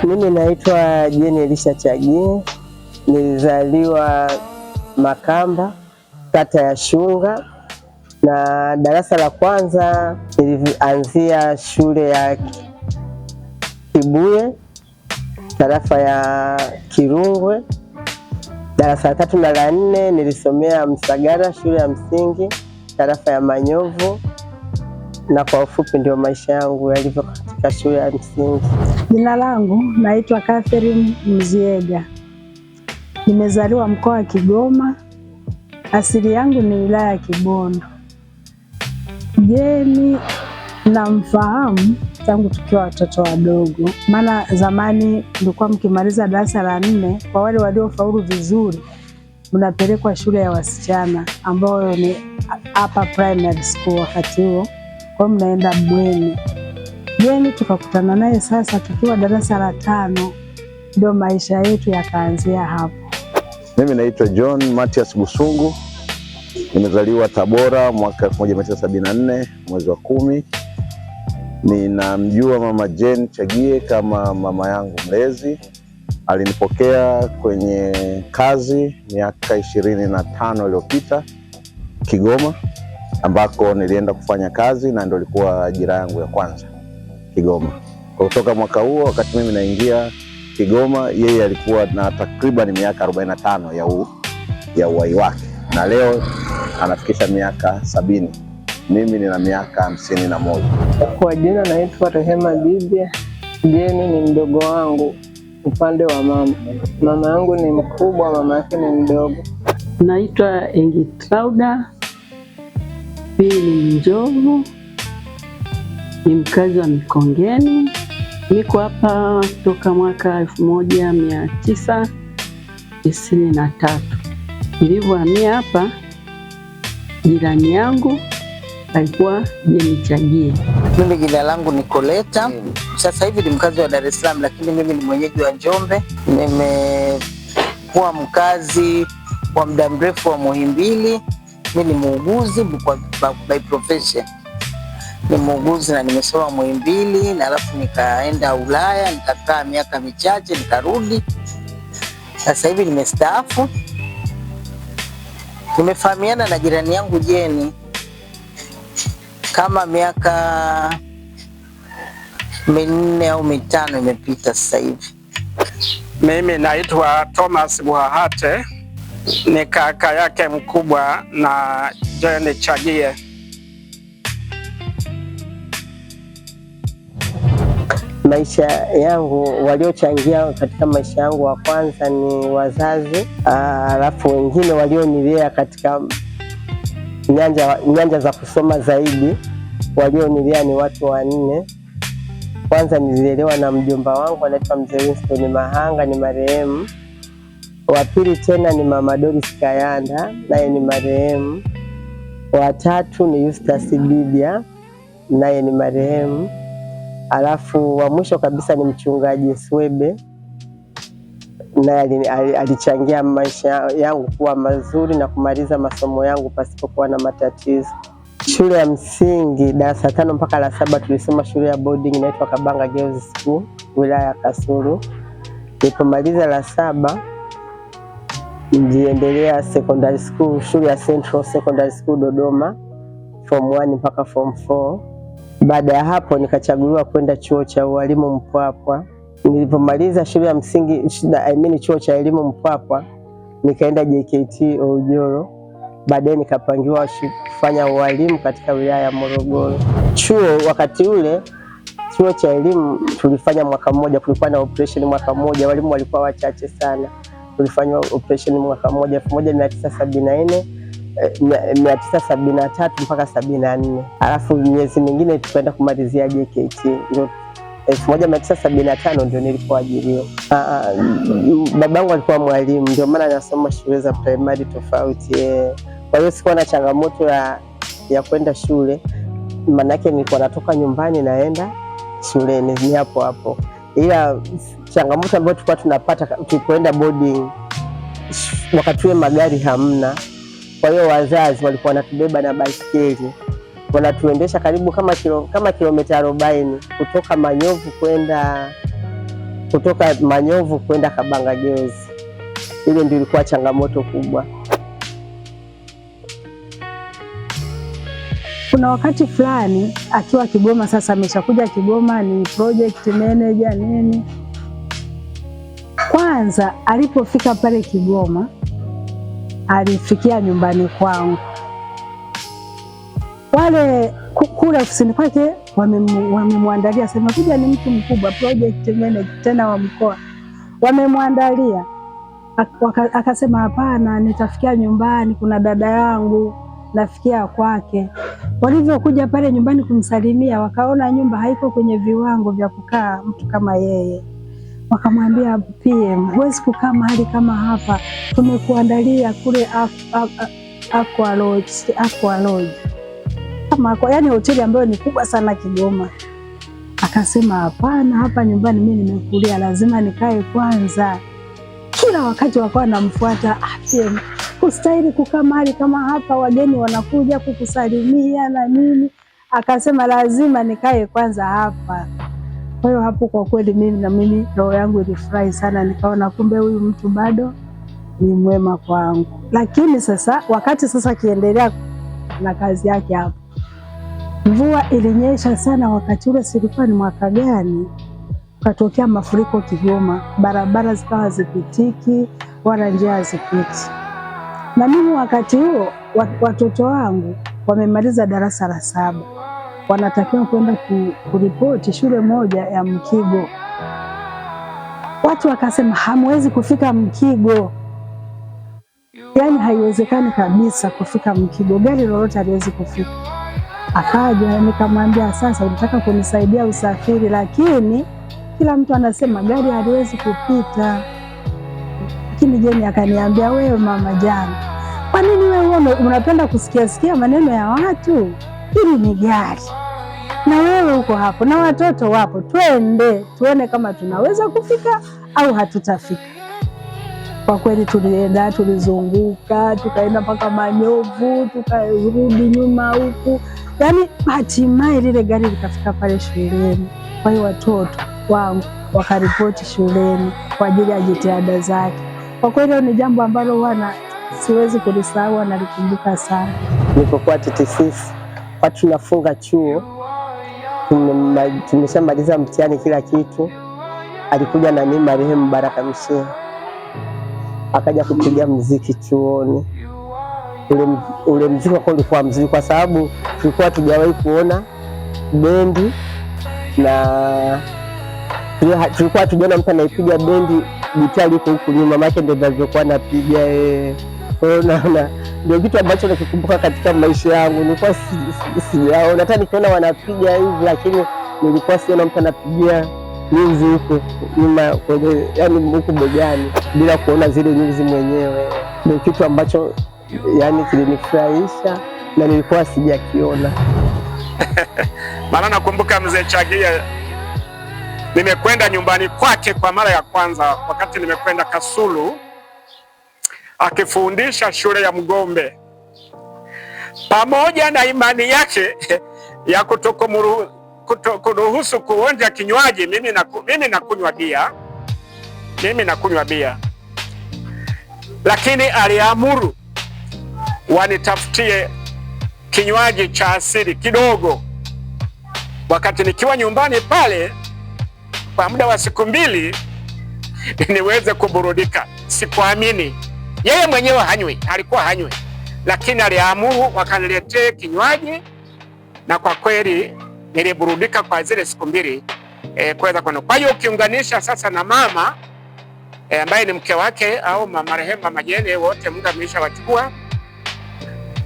Mimi naitwa Jane Elisha Chagie, nilizaliwa Makamba, kata ya Shunga, na darasa la kwanza nilianzia shule ya Kibuye, tarafa ya Kirungwe. Darasa la 3 na la 4 nilisomea Msagara, shule ya msingi, tarafa ya Manyovu, na kwa ufupi ndio maisha yangu yalivyo katika shule ya msingi. Jina langu naitwa Catherine Mziega. Nimezaliwa mkoa wa Kigoma. Asili yangu ni wilaya ya Kibondo. Jeni namfahamu tangu tukiwa watoto wadogo, maana zamani tulikuwa mkimaliza darasa la 4, kwa wale waliofaulu vizuri mnapelekwa shule ya wasichana ambayo ni upper primary school wakati huo, kwa mnaenda bweni. Jeni tukakutana naye sasa tukiwa darasa la 5, ndio maisha yetu yakaanzia hapo. Mimi naitwa John Matias Busungu. Nimezaliwa Tabora mwaka 1974 mwezi wa 10. Ninamjua mama Jane Chagie kama mama yangu mlezi. Alinipokea kwenye kazi miaka 25 iliyopita Kigoma, ambako nilienda kufanya kazi na ndio ilikuwa ajira yangu ya kwanza Kigoma. Kwa kutoka mwaka huo wakati mimi naingia Kigoma, yeye alikuwa na takriban miaka 45 ya uhai wake, na leo anafikisha miaka 70. Mimi nina miaka 51. Kwa jina naitwa Rehema Bibia. Jeni ni mdogo wangu upande wa mama. Mama yangu ni mkubwa, mama yake ni mdogo. Naitwa Engitrauda Pili Njovu, ni mkazi wa Mikongeni. Niko hapa toka mwaka 1993. Nilivyohamia hapa, jirani yangu alikuwa Jane Chagie. Mimi jina langu ni Koleta. Sasa hivi ni mkazi wa Dar es Salaam, lakini mimi ni mwenyeji wa Njombe. Nimekuwa mkazi wa muda mrefu wa Muhimbili. Mimi ni muuguzi by profession. Ni muuguzi na nimesoma Muhimbili, na alafu nikaenda Ulaya, nikakaa miaka michache, nikarudi. Sasa hivi nimestaafu. Nimefahamiana na jirani yangu Jeni kama miaka 4 au 5 imepita sasa hivi. Mimi naitwa Thomas Buhahate, ni kaka yake mkubwa na Jane Chagie. Maisha yangu, waliochangia katika maisha yangu wa kwanza ni wazazi, alafu wengine walionilea katika nyanja za kusoma zaidi. Walionilea ni watu 4. Kwanza nililelewa na mjomba wangu anaitwa Mzee Winston Mahanga, ni marehemu. Wa pili tena ni Mama Doris Kayanda, naye ni marehemu. Wa tatu ni Eustace Bibia, naye ni marehemu. Alafu wa mwisho kabisa ni mchungaji Swebe, naye alichangia maisha yangu kuwa mazuri na kumaliza masomo yangu pasipokuwa na matatizo. Shule ya msingi darasa 5 mpaka la 7 tulisoma shule ya boarding inaitwa Kabanga Girls School, wilaya ya Kasulu. Nilipomaliza la 7 niliendelea secondary school, shule ya Central Secondary School Dodoma, form 1 mpaka form 4. Baada ya hapo nikachaguliwa kwenda chuo cha ualimu Mpwapwa. Nilipomaliza shule ya msingi, chuo cha elimu Mpwapwa, nikaenda JKT Ujoro. Baadaye nikapangiwa kufanya ualimu katika wilaya ya Morogoro. Chuo wakati ule, chuo cha elimu tulifanya mwaka mmoja, kulikuwa na operation mwaka mmoja, walimu walikuwa wachache sana. Tulifanya operation mwaka mmoja 1974 1973 mpaka 74. Alafu miezi mingine tukaenda kumalizia JKT. Ndio 1975 ndio nilipoajiriwa. Babangu alikuwa mwalimu, ndio maana nasoma shule za primary tofauti. Kwa hiyo sikuwa na changamoto ya kwenda shule, maanake nilikuwa natoka nyumbani naenda shuleni, ni hapo hapo. Ila changamoto ambayo tulikuwa tunapata tulipoenda boarding, wakati ule magari hamna. Kwa hiyo wazazi walikuwa wanatubeba na baiskeli, wanatuendesha karibu kama kilomita 40 kutoka Manyovu kwenda kutoka Manyovu kwenda Kabanga Girls. Ile ndio ilikuwa changamoto kubwa. Kuna wakati fulani akiwa Kigoma, sasa ameshakuja Kigoma, ni project manager nini. Kwanza alipofika pale Kigoma, alifikia nyumbani kwangu. Wale kule ofisini kwake wamemwandalia, sema kuja ni mtu mkubwa, project manager tena wa mkoa, wamemwandalia. Akasema hapana, nitafikia nyumbani, kuna dada yangu nafikia kwake. Walivyokuja pale nyumbani kumsalimia, wakaona nyumba haiko kwenye viwango vya kukaa mtu kama yeye. Wakamwambia PM, huwezi kukaa mahali kama hapa, tumekuandalia kule Aqua Lodge. Kama yani hoteli ambayo ni kubwa sana Kigoma. Akasema hapana, hapa nyumbani mimi nimekulia, lazima nikae kwanza. Kila wakati wakawa namfuata, PM, kustahili kukaa mahali kama hapa, wageni wanakuja kukusalimia na nini. Akasema lazima nikae kwanza hapa. Kwa hiyo hapo kwa kweli mimi roho yangu ilifurahi sana, nikaona kumbe huyu mtu bado ni mwema kwangu. Lakini sasa wakati kiendelea na kazi yake hapo, mvua ilinyesha sana wakati ule, silikuwa ni mwaka gani, katokea mafuriko Kigoma, barabara zikawa zipitiki wala njia hazipiti. Na mimi wakati huo watoto wangu wamemaliza darasa la 7, wanatakiwa kwenda kuripoti shule moja ya Mkigo. Watu wakasema hamwezi kufika Mkigo, yani haiwezekani kabisa kufika Mkigo, gari lolote haliwezi kufika. Akaja nikamwambia, sasa unataka kunisaidia usafiri, lakini kila mtu anasema gari haliwezi kupita. Lakini Jeni akaniambia, wewe mama Jana, kwa nini wewe unapenda kusikia maneno ya watu? Hili ni gari na wewe uko hapo na watoto wapo, twende tuone kama tunaweza kufika au hatutafika. Kwa kweli tulienda, tulizunguka, tukaenda mpaka Manyovu, tukarudi nyuma huku, yani hatimaye lile gari likafika pale shuleni. Kwa hiyo watoto wangu wakaripoti shuleni kwa ajili ya jitihada zake. Kwa kweli ni jambo ambalo siwezi kulisahau, nalikumbuka sana. Nilipokuwa TTC watu tunafunga chuo, tumeshamaliza mtihani kila kitu, alikuja nani marehemu Baraka Mshehe akaja kupiga muziki chuoni. Ule muziki ulikuwa mzuri kwa sababu tulikuwa tujawahi kuona bendi, na tulikuwa tujaona mtu anaipiga bendi gitaa liko huku nyuma, maana ndio nilivyokuwa napiga Unaona, ndio kitu ambacho nakikumbuka katika maisha yangu. Nilikuwa sijaona, hata nikiona wanapiga hivi, lakini nilikuwa siona mtu anapigia nyuzi huko nyuma kwenye, yani huko begani, bila kuona zile nyuzi mwenyewe. Ndio kitu ambacho yani kilinifurahisha na nilikuwa sijakiona. Maana nakumbuka mzee Chagie, nimekwenda nyumbani kwake kwa mara ya kwanza wakati nimekwenda Kasulu akifundisha shule ya Mgombe. Pamoja na imani yake ya kutokuruhusu kuonja kinywaji, mimi nakunywa bia, lakini aliamuru wanitafutie kinywaji cha asili kidogo. Wakati nikiwa nyumbani pale kwa muda wa siku 2 niweze kuburudika. Sikuamini. Yeye mwenyewe alikuwa hanywi, lakini aliamuru wakaniletee kinywaji, na kwa kweli niliburudika kwa zile siku 2 kuweza kwenda. Kwa hiyo ukiunganisha sasa na mama ambaye ni mke wake au marehemu Mama Jeni, wote Mungu ameshawachukua,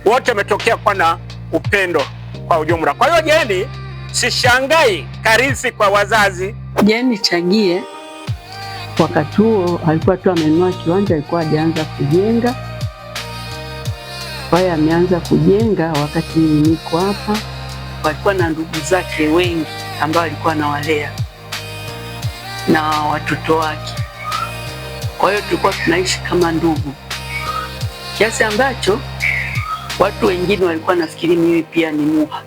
wote wametokea kwa na upendo kwa ujumla. Kwa hiyo Jeni sishangai karisi kwa wazazi. Jeni Chagie wakati huo alikuwa tu amenunua kiwanja, alikuwa hajaanza kujenga. Kwa hiyo ameanza kujenga wakati niko hapa. Walikuwa na ndugu zake wengi ambao alikuwa anawalea na watoto wake. Kwa hiyo tulikuwa tunaishi kama ndugu, kiasi ambacho watu wengine walikuwa nafikiri mimi pia ni muha.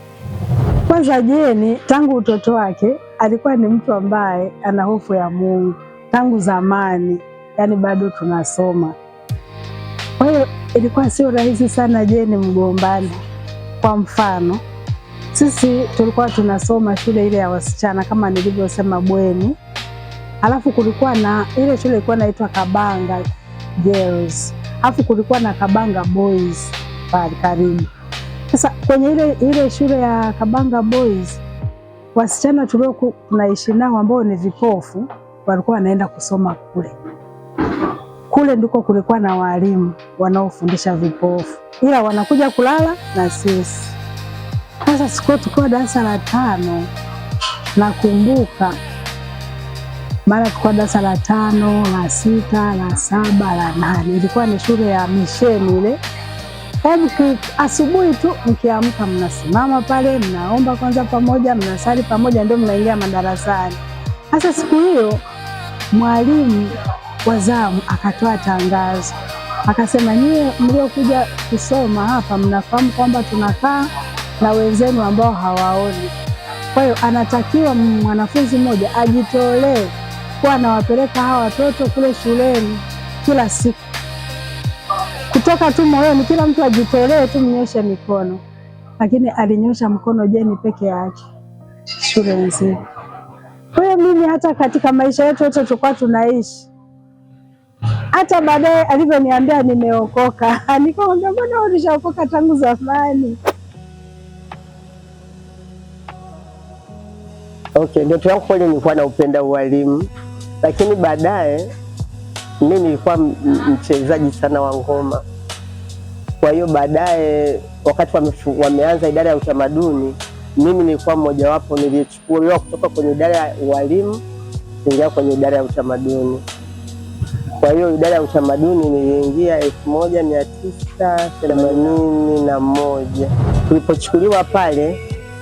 Kwanza Jeni tangu utoto wake alikuwa ni mtu ambaye ana hofu ya Mungu. tangu zamani, yani bado tunasoma. Kwa hiyo ilikuwa sio rahisi sana Jeni mgombani. Kwa mfano, sisi tulikuwa tunasoma shule ile ya wasichana kama nilivyosema bweni. Alafu kulikuwa na ile shule ilikuwa inaitwa Kabanga Girls. Alafu kulikuwa na Kabanga Boys pale karibu. Sasa kwenye ile shule ya Kabanga Boys, wasichana tulio tunaishi nao ambao ni vipofu walikuwa wanaenda kusoma kule. Kule ndiko kulikuwa na walimu wanaofundisha vipofu, ila wanakuja kulala na sisi. Sasa siku tukiwa darasa la 5, nakumbuka mara tulikuwa darasa la 5, la 6, la 7, la 8. Ilikuwa ni shule ya misheni ile. Asubuhi tu mkiamka mnasimama pale, mnaomba kwanza pamoja, mnasali pamoja, ndio mnaingia madarasani. Sasa siku hiyo mwalimu wa zamu akatoa tangazo, akasema nyie mliokuja kusoma hapa mnafahamu kwamba tunakaa na wenzenu ambao hawaoni. Kwa hiyo anatakiwa mwanafunzi mmoja ajitolee kwa anawapeleka hawa watoto kule shuleni kila siku. Kutoka tu moyoni, kila mtu ajitolee tu, mnyoshe mikono. Lakini alinyosha mkono Jeni peke yake shule nzima. Kwa hiyo mimi hata katika maisha yetu yote tulikuwa tunaishi, hata baadaye alivyoniambia nimeokoka, nikamwambia mbona ulishaokoka tangu zamani? Okay, ndoto yangu kweli nilikuwa naupenda ualimu, lakini baadaye mimi nilikuwa mchezaji sana wa ngoma. Kwa hiyo baadaye wakati wameanza idara ya utamaduni, mimi nilikuwa mmojawapo nilichukuliwa kutoka kwenye idara ya ualimu kuingia kwenye idara ya utamaduni. Kwa hiyo idara ya utamaduni niliingia 1981. Tulipochukuliwa pale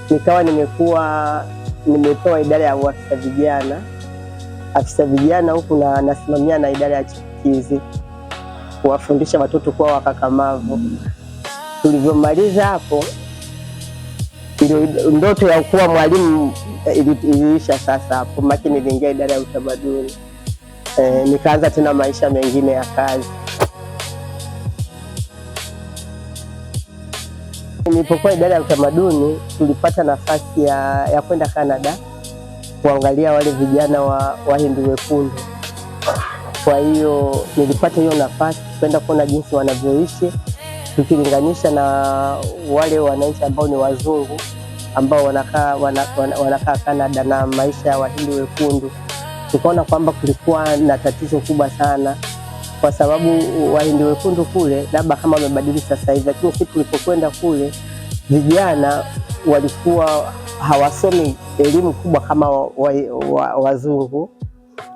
nikawa nimepewa idara ya afisa vijana. Afisa vijana huku na nasimamia na idara ya chipukizi, kuwafundisha watoto kuwa wakakamavu. Tulivyomaliza hapo, ndoto ya kuwa mwalimu iliisha sasa hapo, maki niliingia idara ya utamaduni. Nikaanza tena maisha mengine ya kazi. Nilipokuwa idara ya utamaduni, tulipata nafasi ya kwenda Canada kuangalia wale vijana wa Hindu wekundu. Kwa hiyo nilipata hiyo nafasi kwenda kuona jinsi wanavyoishi, tukilinganisha na wale wananchi ambao ni wazungu ambao wanakaa Canada na maisha ya Wahindu wekundu. Tukaona kwamba kulikuwa na tatizo kubwa sana, kwa sababu Wahindu wekundu kule labda kama wamebadili sasa hivi, lakini sisi tulipokwenda kule vijana walikuwa hawasomi elimu kubwa kama wazungu.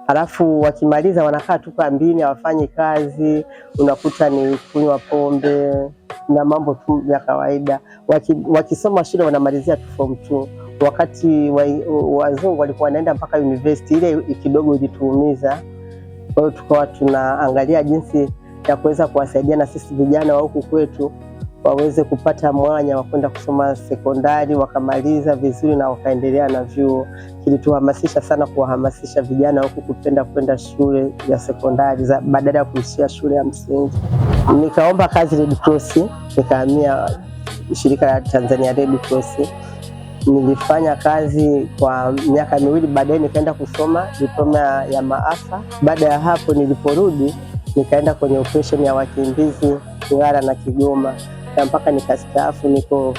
Halafu wakimaliza wanakaa tu kambini, hawafanyi kazi, unakuta ni kunywa pombe na mambo tu ya kawaida. Wakisoma shule wanamalizia tu form 2, wakati wazungu walikuwa wanaenda mpaka university. Ile kidogo ilituumiza. Kwa hiyo tukawa tunaangalia jinsi ya kuweza kuwasaidia na sisi vijana wa huku kwetu waweze kupata mwanya wa kwenda kusoma sekondari, wakamaliza vizuri na wakaendelea na vyuo. Kilituhamasisha sana kuwahamasisha vijana huku kupenda kwenda shule ya sekondari badala ya kuishia shule ya msingi. Nikaomba kazi Red Cross, nikahamia shirika la Tanzania Red Cross. Nilifanya kazi kwa miaka 2, baadaye nikaenda kusoma diploma ya maafa. Baada ya hapo niliporudi nikaenda kwenye operation ya wakimbizi Ngara na Kigoma, na mpaka nikastaafu niko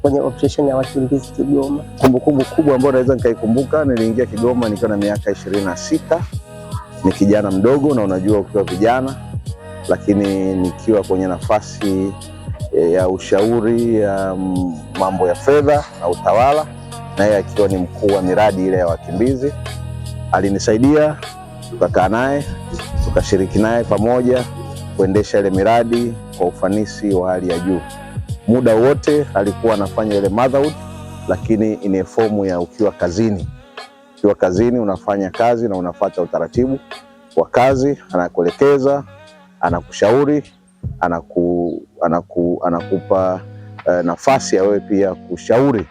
kwenye operation ya wakimbizi Kigoma. Kumbukumbu kubwa ambayo naweza nikaikumbuka, niliingia Kigoma nikiwa na miaka 26. Ni kijana mdogo, na unajua ukiwa vijana, lakini nikiwa kwenye nafasi ya ushauri ya mambo ya fedha na utawala, na yeye akiwa ni mkuu wa miradi ile ya wakimbizi. Alinisaidia, tukakaa naye, tukashiriki naye pamoja kuendesha ile miradi kwa ufanisi wa hali ya juu. Muda wote alikuwa anafanya ile motherhood, lakini ina fomu ya ukiwa kazini. Ukiwa kazini unafanya kazi na unafuata utaratibu wa kazi, anakuelekeza, anakushauri, anakupa nafasi ya wewe pia kushauri,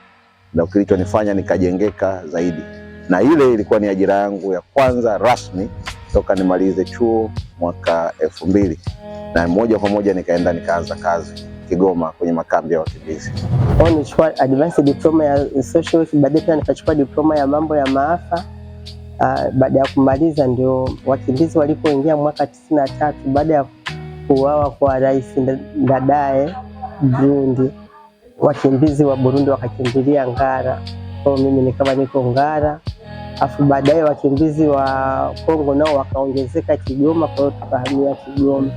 na kilichonifanya nikajengeka zaidi. na ile ilikuwa ni ajira yangu ya kwanza rasmi toka nimalize chuo mwaka 2000, na moja kwa moja nikaenda nikaanza kazi Kigoma kwenye makambi ya wakimbizi. Nilichukua advanced diploma ya social work, baadaye pia nikachukua diploma ya mambo ya maafa. Baada ya kumaliza ndio wakimbizi walipoingia mwaka 93 baada ya kuuawa kwa Rais Ndadaye Burundi, wakimbizi wa Burundi wakakimbilia Ngara. Kwa mimi nikawa niko Ngara, afu baadaye wakimbizi wa Kongo nao wakaongezeka Kigoma, kwa hiyo tukahamia Kigoma.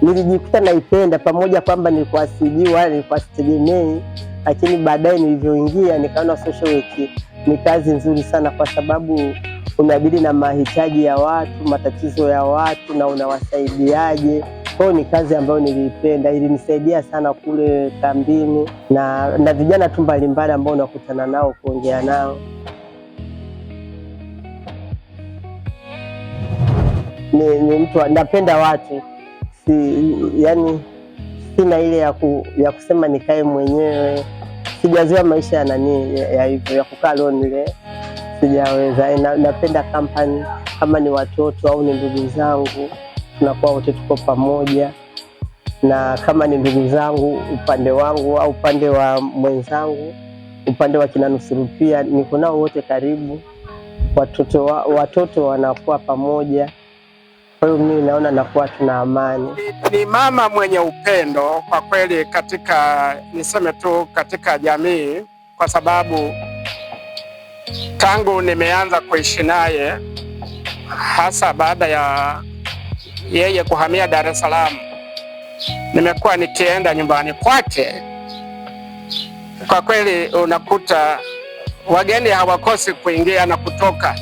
Nilijikuta naipenda, pamoja kwamba nilikuwa sijui wala nilikuwa sitegemei, lakini baadaye nilivyoingia nikaona social work ni kazi nzuri sana, kwa sababu unadili na mahitaji ya watu, matatizo ya watu na unawasaidiaje. Kwa hiyo ni kazi ambayo niliipenda, ilinisaidia sana kule kambini na vijana tu mbalimbali ambao unakutana nao kuongea nao. Ni mtu napenda watu, yani sina ile ya kusema nikae mwenyewe. Sijazoea maisha ya nani ya hivyo ya kukaa lonely, sijaweza. Napenda company, kama ni watoto au ni ndugu zangu tunakuwa wote tuko pamoja, na kama ni ndugu zangu upande wangu au upande wa mwenzangu, upande wa kina Nusuru pia niko nao wote karibu, watoto wanakuwa pamoja. Kwa hiyo mimi naona nakuwa tuna amani. Ni mama mwenye upendo kwa kweli niseme tu katika jamii, kwa sababu tangu nimeanza kuishi naye, hasa baada ya yeye kuhamia Dar es Salaam, nimekuwa nikienda nyumbani kwake. Kwa kweli unakuta wageni hawakosi kuingia na kutoka.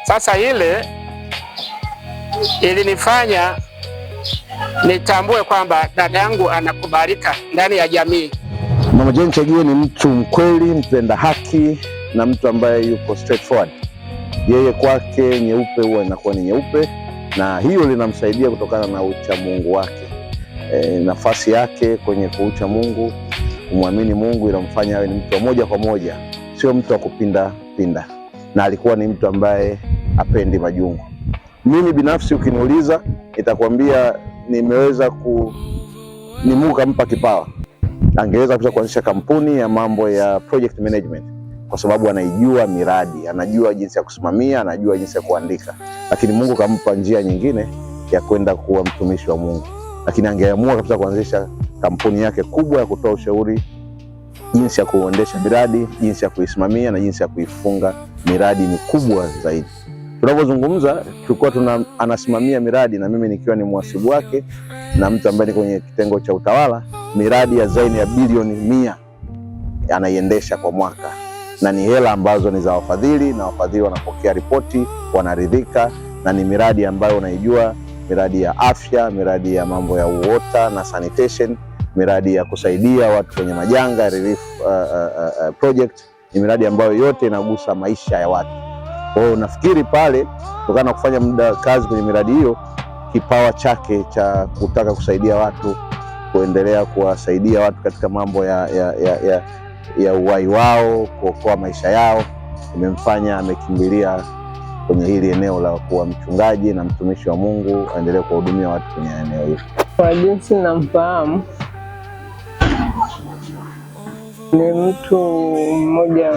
Sasa ile ilinifanya nitambue kwamba dada yangu anakubalika ndani ya jamii. Mama Jane Chagie ni mtu mkweli, mpenda haki na mtu ambaye yuko straightforward. Yeye kwake nyeupe huwa inakuwa ni nyeupe, na hiyo linamsaidia kutokana na ucha Mungu wake. Nafasi yake kwenye kuucha Mungu, kumwamini Mungu, inamfanya awe ni mtu wa moja kwa moja, sio mtu wa kupinda pinda, na alikuwa ni mtu ambaye apendi majungu. Mimi binafsi ukiniuliza nitakwambia nimeweza ni Mungu kampa kipawa. Angeweza kuanzisha kampuni ya mambo ya project management, kwa sababu anaijua miradi, anajua jinsi ya kusimamia, anajua jinsi ya kuandika, lakini Mungu kampa njia nyingine ya kwenda kuwa mtumishi wa Mungu. Lakini angeamua kabisa kuanzisha kampuni yake kubwa ya kutoa ushauri jinsi ya kuendesha miradi, jinsi ya kuisimamia na jinsi ya kuifunga miradi mikubwa zaidi. Tunapozungumza tulikuwa anasimamia miradi, na mimi nikiwa ni mhasibu wake na mtu ambaye ni kwenye kitengo cha utawala, miradi ya zaidi ya bilioni 100 anaiendesha kwa mwaka, na ni hela ambazo ni za wafadhili, na wafadhili wanapokea ripoti, wanaridhika, na ni miradi ambayo unaijua, miradi ya afya, miradi ya mambo ya water na sanitation, miradi ya kusaidia watu kwenye majanga, relief project, ni miradi ambayo yote inagusa maisha ya watu. Kwa hiyo nafikiri pale kutokana na kufanya kazi kwenye miradi hiyo, kipawa chake cha kutaka kusaidia watu, kuendelea kuwasaidia watu katika mambo ya uhai wao, kuokoa maisha yao, imemfanya amekimbilia kwenye hili eneo la kuwa mchungaji na mtumishi wa Mungu, aendelee kuwahudumia watu kwenye eneo hili. Kwa jinsi namfahamu, ni mtu mmoja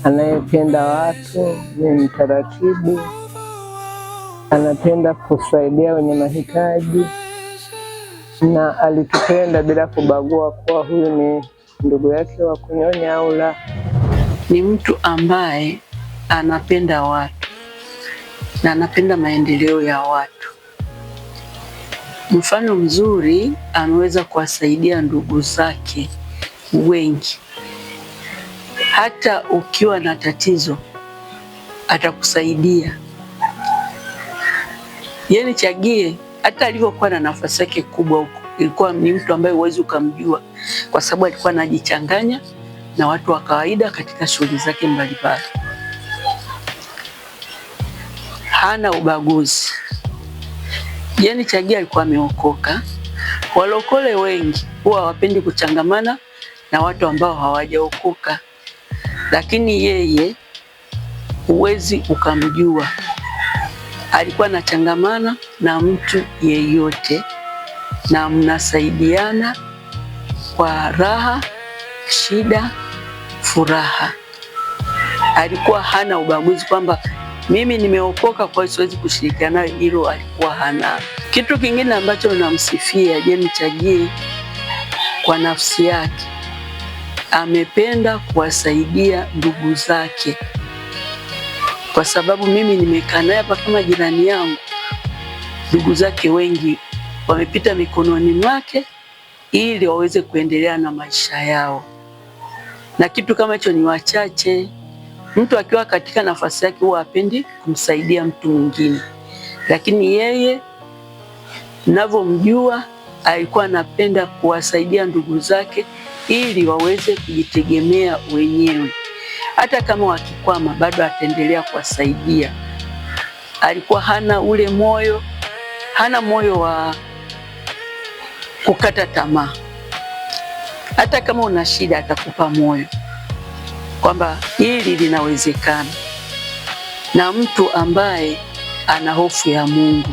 anayependa watu, ni mtaratibu, anapenda kusaidia wenye mahitaji, na alitupenda bila kubagua kuwa huyu ni ndugu yake wa kunyonya au la. Ni mtu ambaye anapenda watu na anapenda maendeleo ya watu. Mfano mzuri, ameweza kuwasaidia ndugu zake wengi. Hata ukiwa na tatizo atakusaidia. Yeye Chagie hata alivyokuwa na nafasi yake kubwa huko, ilikuwa ni mtu ambaye huwezi ukamjua, kwa sababu alikuwa anajichanganya na watu wa kawaida katika shughuli zake mbalimbali. Hana ubaguzi. Yeye Chagie alikuwa ameokoka. Walokole wengi huwa hawapendi kuchangamana na watu ambao hawajaokoka, lakini yeye huwezi ukamjua. Alikuwa anachangamana na mtu yeyote na mnasaidiana kwa raha, shida, furaha. Alikuwa hana ubaguzi kwamba mimi nimeokoka kwa hiyo siwezi kushirikiana naye, hilo alikuwa hana. Kitu kingine ambacho namsifia Jane Chagie kwa nafsi yake, amependa kuwasaidia ndugu zake, kwa sababu mimi nimekaa naye hapa kama jirani yangu. Ndugu zake wengi wamepita mikononi mwake ili waweze kuendelea na maisha yao, na kitu kama hicho ni wachache. Mtu akiwa katika nafasi yake huwa hapendi kumsaidia mtu mwingine, lakini yeye ninavyomjua alikuwa anapenda kuwasaidia ndugu zake ili waweze kujitegemea wenyewe. Hata kama wakikwama bado ataendelea kuwasaidia. Alikuwa hana ule moyo, hana moyo wa kukata tamaa. Hata kama una shida atakupa moyo kwamba hili linawezekana, na mtu ambaye ana hofu ya Mungu.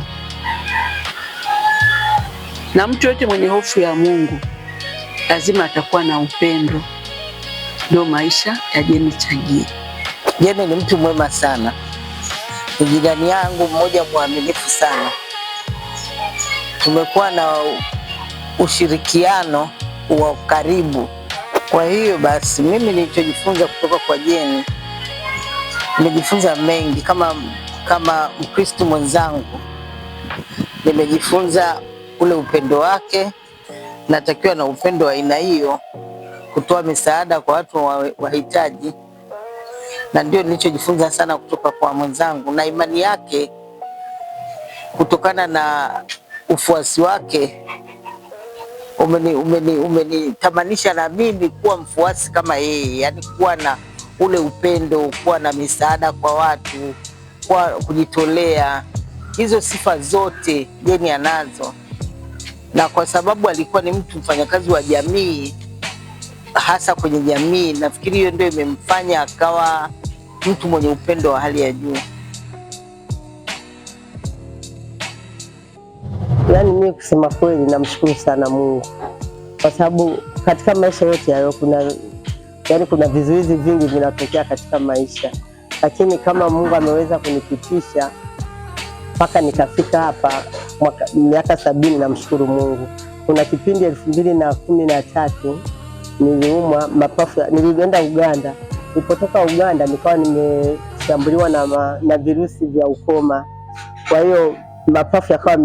Na mtu yote mwenye hofu ya Mungu lazima atakuwa na upendo. Ndio maisha ya Jane Chagie. Jane ni mtu mwema sana, ni jirani yangu mmoja mwaminifu sana. Tumekuwa na ushirikiano wa karibu. Kwa hiyo basi mimi nilichojifunza kutoka kwa Jane, nimejifunza mengi kama Mkristo mwenzangu. Nimejifunza ule upendo wake, natakiwa na upendo wa aina hiyo kutoa misaada kwa watu wahitaji, na ndio nilichojifunza sana kutoka kwa mwenzangu. Na imani yake, kutokana na ufuasi wake, umenitamanisha na mimi kuwa mfuasi kama yeye, yani kuwa na ule upendo, kuwa na misaada kwa watu, kwa kujitolea. Hizo sifa zote Jane anazo, na kwa sababu alikuwa ni mtu mfanyakazi wa jamii, hasa kwenye jamii, nafikiri hiyo ndio imemfanya akawa mtu mwenye upendo wa hali ya juu. Yaani mimi kusema kweli namshukuru sana Mungu, kwa sababu katika maisha yote hayo kuna vizuizi vingi vinatokea katika maisha, lakini kama Mungu ameweza kunipitisha mpaka nikafika hapa miaka 70, namshukuru Mungu. Kuna kipindi 2013 niliumwa mapafu, nilienda Uganda. Nilipotoka Uganda nikawa nimeshambuliwa na virusi vya ukoma. Kwa hiyo mapafu yakawa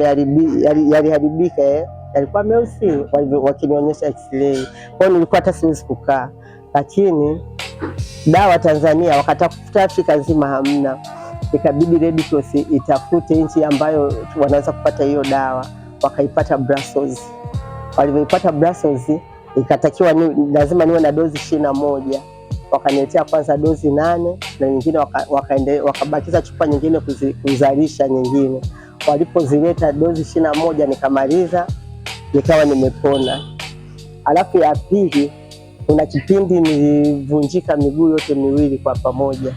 yaliharibika, yalikuwa meusi wakinionyesha x-ray. Kwa hiyo nilikuwa hata siwezi kukaa, lakini dawa Tanzania wakatafuta Afrika nzima hamna. Ikabidi Red Cross itafute nchi ambayo wanaweza kupata hiyo dawa, wakaipata Brussels. Walivyoipata Brussels, ikatakiwa lazima niwe na dozi 21. Wakaniletea kwanza dozi 8 na nyingine wakabakiza chupa nyingine kuzalisha nyingine. Walipozileta dozi 21 nikamaliza, nikawa nimepona. Alafu ya pili, kuna kipindi nilivunjika miguu yote miwili kwa pamoja,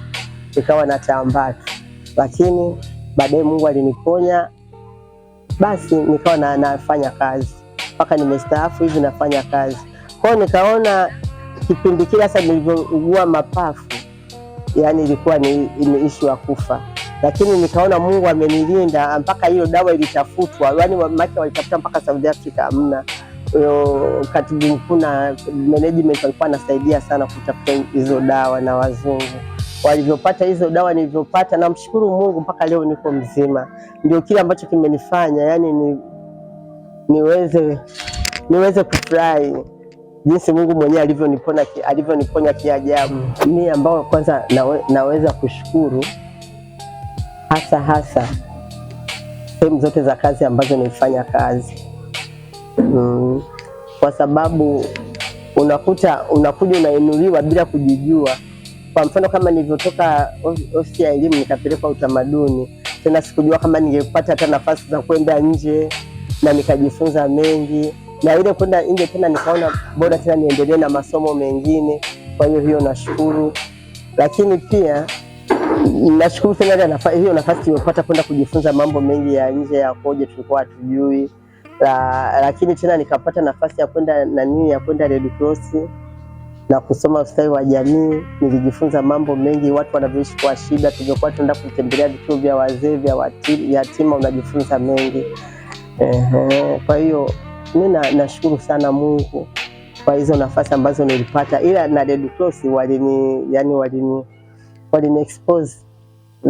nikawa na tambatu, lakini baadaye Mungu aliniponya. Basi nikawa nafanya kazi mpaka nimestaafu hivi, nafanya kazi. Kwa hiyo nikaona kipindi kile sasa nilivyougua mapafu, yani ilikuwa ni issue ya kufa, lakini nikaona Mungu amenilinda mpaka hiyo dawa ilitafutwa. Yani maki walitafuta mpaka South Africa hamna. Katibu mkuu na management walikuwa nasaidia sana kutafuta hizo dawa, na wazungu walivyopata hizo dawa nilivyopata, namshukuru Mungu mpaka leo niko mzima. Ndio kile ambacho kimenifanya yani niweze kufurahi jinsi Mungu mwenyewe alivyoniponya kiajabu. Mimi ambao kwanza naweza kushukuru hasa sehemu zote za kazi ambazo nilifanya kazi, kwa sababu unakuja unainuliwa bila kujijua. Kwa mfano kama nilivyotoka ofisi ya elimu nikapelekwa utamaduni, tena sikujua kama ningepata hata nafasi za kwenda nje na nikajifunza mengi. na ile kwenda nje tena nikaona bora tena niendelee na masomo mengine. Kwa hiyo nashukuru, lakini pia nashukuru tena hiyo nafasi nimepata kwenda kujifunza mambo mengi ya nje ya koje tulikuwa hatujui, lakini tena nikapata nafasi ya kwenda ya kwenda Red Cross na kusoma ustawi wa jamii. Nilijifunza mambo mengi, watu wanavyoishi kwa shida. Tulikuwa tunaenda kutembelea vituo vya wazee vya yatima, unajifunza mengi. Kwa hiyo mimi nashukuru sana Mungu kwa hizo nafasi ambazo nilipata, ila na Red Cross walini expose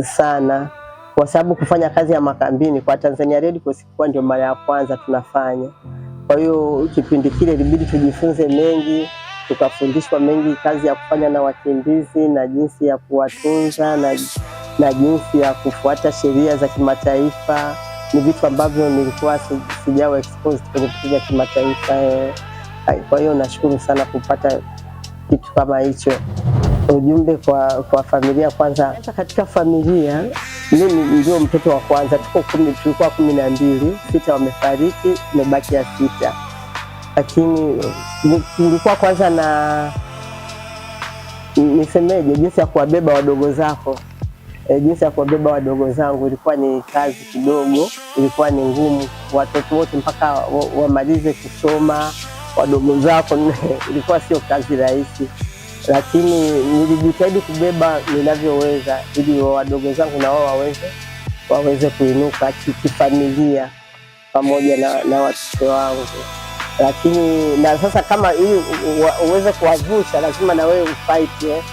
sana, kwa sababu kufanya kazi ya makambini kwa Tanzania Red Cross kwa ndio mara ya kwanza tunafanya. Kwa hiyo kipindi kile ilibidi tujifunze mengi, tukafundishwa mengi, kazi ya kufanya na wakimbizi na jinsi ya kuwatunza na jinsi ya kufuata sheria za kimataifa. Ni vitu ambavyo nilikuwa sijawa exposed kwenye vitu vya kimataifa. Kwa hiyo nashukuru sana kupata kitu kama hicho. Ujumbe kwa familia kwanza. Katika familia mimi ndio mtoto wa kwanza, tulikuwa 12, 6 wamefariki, tumebaki 6. Lakini nilikuwa kwanza na nisemeje, jinsi ya kuwabeba wadogo zako. Jinsi ya kuwabeba wadogo zangu ilikuwa ni kazi kidogo, ilikuwa ni ngumu. Watoto wote mpaka wamalize kusoma, wadogo zako ilikuwa sio kazi rahisi, lakini nilijitahidi kubeba ninavyoweza ili wadogo zangu na wao waweze kuinuka kifamilia pamoja na watoto wangu. Lakini na sasa kama ili uweze kuwavusha, lazima na wewe ufight,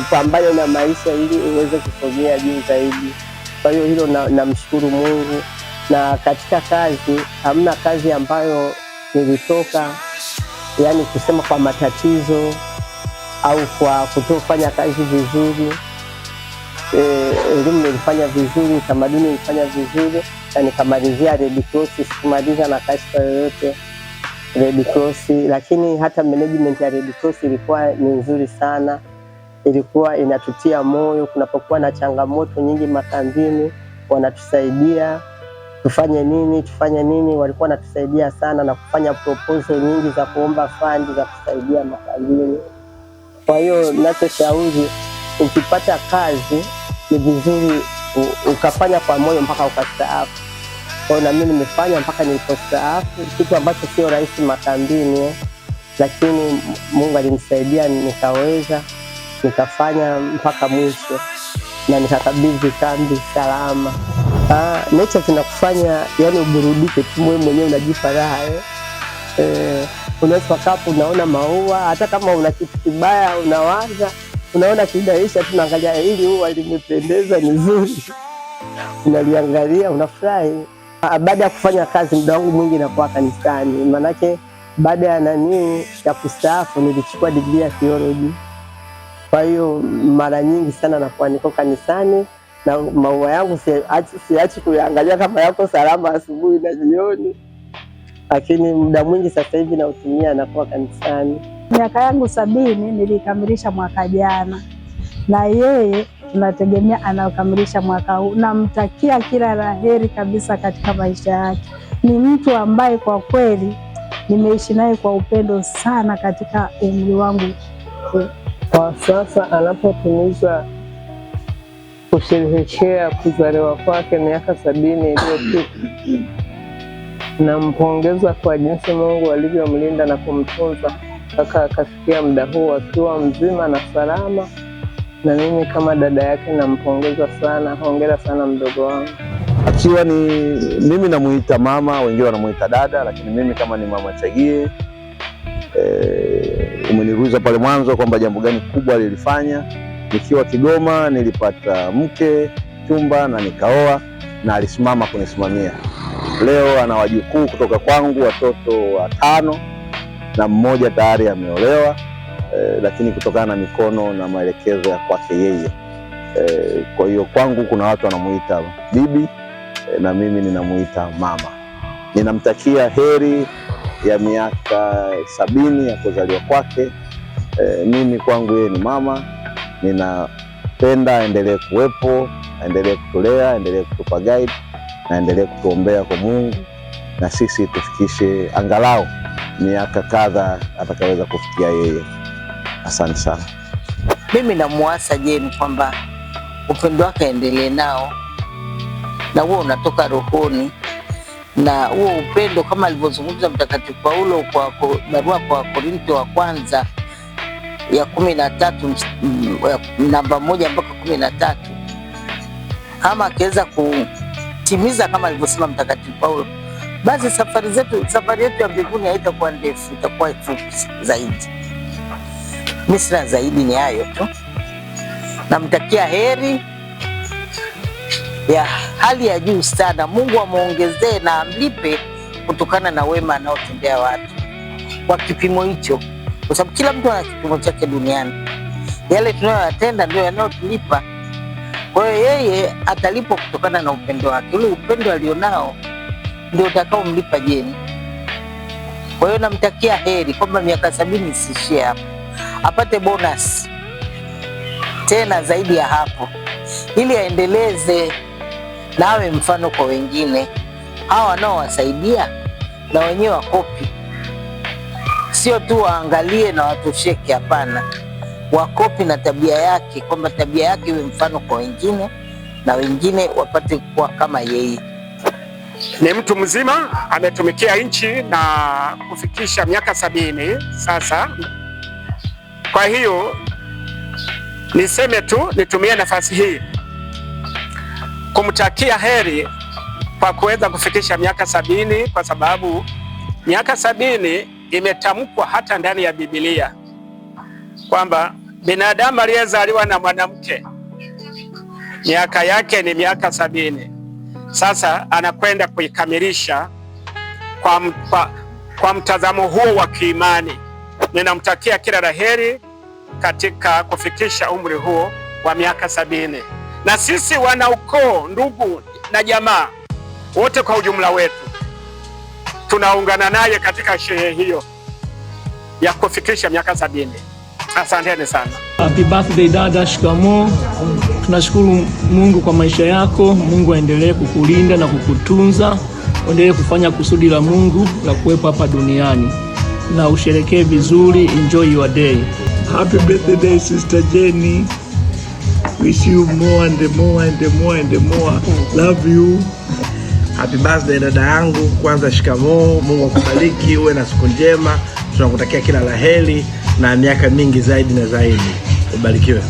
upambane na maisha ili uweze kusogea juu zaidi. Kwa hiyo hilo namshukuru Mungu. Na katika kazi, hamna kazi ambayo nilitoka yani kusema kwa matatizo au kwa kutofanya kazi vizuri. Elimu nilifanya vizuri, utamaduni nilifanya vizuri, na nikamalizia Red Cross. Sikumaliza na kashfa yoyote Red Cross, lakini hata management ya Red Cross ilikuwa ni nzuri sana. Ilikuwa inatutia moyo kunapokuwa na changamoto nyingi makambini, wanatusaidia tufanye nini. Walikuwa wanatusaidia sana na kufanya proposal nyingi za kuomba fund za kusaidia makambini. Kwa hiyo ninachoshauri, ukipata kazi ni vizuri ukafanya kwa moyo mpaka ukastaafu. Kwa hiyo na mimi nimefanya mpaka nilipostaafu, kitu ambacho sio rahisi makambini, lakini Mungu alinisaidia nikaweza, nikafanya mpaka mwisho na nikakabidhi kambi salama. Nature zinakufanya yani uburudike tu, wewe mwenyewe unajipa raha. Unaweza kapo unaona maua, hata kama una kitu kibaya unawaza, unaona kidaisha, tunaangalia hili huwa limependeza, ni nzuri, unaliangalia unafurahi. Baada ya kufanya kazi, muda wangu mwingi nakuwa kanisani, manake baada ya kustaafu nilichukua degree ya theology. Kwa hiyo mara nyingi sana nakuwa niko kanisani, na maua yangu siachi kuangalia kama yako salama asubuhi na jioni, lakini muda mwingi sasa hivi nautumia nakuwa kanisani. Miaka yangu 70 nilikamilisha mwaka jana, na yeye tunategemea anakamilisha mwaka huu. Namtakia kila la heri kabisa katika maisha yake. Ni mtu ambaye kwa kweli nimeishi naye kwa upendo sana katika umri wangu. Kwa sasa anapotumiza kusherehekea kuzaliwa kwake miaka 70 iliyopita, nampongeza kwa jinsi Mungu alivyomlinda na kumtunza mpaka akafikia muda huu akiwa mzima na salama. Na mimi kama dada yake nampongeza sana. Hongera sana mdogo wangu. Akiwa ni mimi namuita mama, wengine wanamuita dada, lakini mimi kama ni mama Chagie, umeniruhusu pale mwanzo kwamba jambo gani kubwa lilifanya. Nikiwa Kigoma nilipata mke, chumba na nikaoa, na alisimama kunisimamia. Leo ana wajukuu kutoka kwangu, watoto 5 na mmoja tayari ameolewa, lakini kutokana na mikono na maelekezo ya kwake yeye. Kwa hiyo kwangu kuna watu wanamuita bibi, na mimi ninamuita mama. Ninamtakia heri ya miaka 70 ya kuzaliwa kwake. Mimi kwangu yeye ni mama. Ninapenda aendelee kuwepo, aendelee kutulea, aendelee kutupa guide, na aendelee kutuombea kwa Mungu, na sisi tufikishe angalau miaka kadha atakaweza kufikia yeye. Asante sana. Mimi namuasa Jane kwamba upendo wake aendelee nao, na huo unatoka rohoni, na huo upendo kama alivyozungumza Mtakatifu Paulo kwa barua kwa Korinto wa kwanza ya 13 namba 1 mpaka 13, kama akiweza kutimiza kama alivyosema Mtakatifu Paulo, basi safari yetu ya mbinguni haitakuwa ndefu, itakuwa fupi zaidi. Mimi sina zaidi, ni hayo tu. Namtakia heri ya hali ya juu sana. Mungu amuongezee na amlipe kutokana na wema anaotendea watu kwa kipimo hicho, kwa sababu kila mtu ana kipimo chake duniani. Yale tunayoyatenda ndio yanayotulipa. Kwa hiyo yeye atalipwa kutokana na upendo wake. Ule upendo alionao ndio utakaomlipa Jane. Kwa hiyo namtakia heri kwamba miaka 70 isiishie hapo, apate bonus tena zaidi ya hapo, ili aendeleze na awe mfano kwa wengine. Hawa wanaowasaidia na wenyewe wakopi, sio tu waangalie na watosheke. Hapana, wakopi na tabia yake, kwamba tabia yake iwe mfano kwa wengine na wengine wapate kuwa kama yeye. Ni mtu mzima, ametumikia nchi na kufikisha miaka 70 sasa. Kwa hiyo niseme tu, nitumie nafasi hii kumtakia heri kwa kuweza kufikisha miaka 70, kwa sababu miaka 70 imetamkwa hata ndani ya Biblia kwamba binadamu aliyezaliwa na mwanamke miaka yake ni miaka 70. Sasa anakwenda kuikamilisha kwa mtazamo huo wa kiimani. Ninamtakia kila la heri katika kufikisha umri huo wa miaka 70. Na sisi wanaukoo, ndugu na jamaa wote kwa ujumla wetu tunaungana naye katika sherehe hiyo ya kufikisha miaka 70. Asanteni sana. Happy birthday dada, shikamoo. Tunashukuru Mungu kwa maisha yako. Mungu aendelee kukulinda na kukutunza. Endelee kufanya kusudi la Mungu la kuwepo hapa duniani, na usherekee vizuri. Enjoy your day. Happy birthday Sister Jenny. Wish you more and more and more and more. Love you. Happy birthday dada yangu. Kwanza shikamoo. Mungu akubariki, uwe na siku njema. Tunakutakia kila la heri na miaka mingi zaidi na zaidi. Ubarikiwe.